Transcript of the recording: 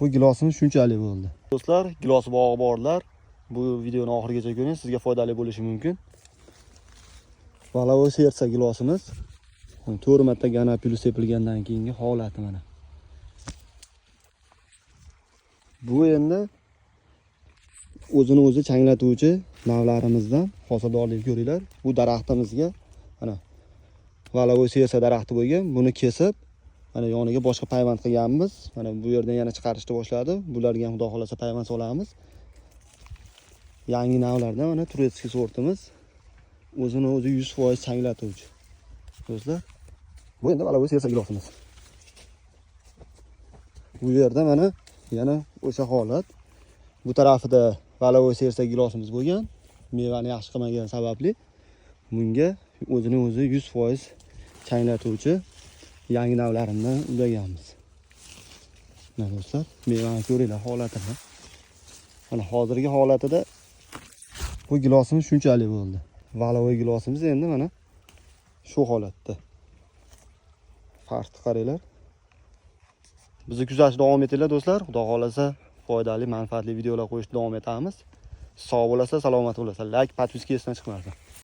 Bu gilosimiz shunchalik bo'ldi. Do'stlar, gilos bog'i borlar. Bu videoni oxirigacha ko'ring, sizga foydali bo'lishi mumkin. Valovoy sersa gilosimiz 4 marta ganapyul sepilgandan keyingi holati mana. Bu endi o'zini o'zi changlatuvchi navlarimizdan hosildorlik ko'ringlar. Bu daraxtimizga mana valovoy sersa daraxti bo'lgan. Buni kesib, mana yoniga boshqa payvand qilganmiz. Mana bu yerdan yana chiqarishni boshladi. Bularga ham xudo xolasa payvand solamiz. Yangi navlardan mana turetskiy sortimiz. O'zini o'zi 100% changlatuvchi. Do'stlar, bu endi valovoy sersa gilosimiz. Bu yerda mana yana o'sha holat. Bu tarafida valovoy sersa gilosimiz bo'lgan. Mevani yaxshi qilmagan sababli bunga o'zini o'zi 100% changlatuvchi yangi navlarimdan ulaganmiz. Mana do'stlar, mevani ko'ringlar holatini. Mana hozirgi holatida bu gilosimiz shunchalik bo'ldi. Valovoy gilosimiz endi mana shu holatda. Farqni qaranglar. Bizni kuzatishda davom etinglar do'stlar. Xudo xolasa foydali, manfaatli videolar qo'yishda davom etamiz. Sog' bo'lasizlar, salomat bo'lasizlar. Like, podpiska esdan chiqmasin.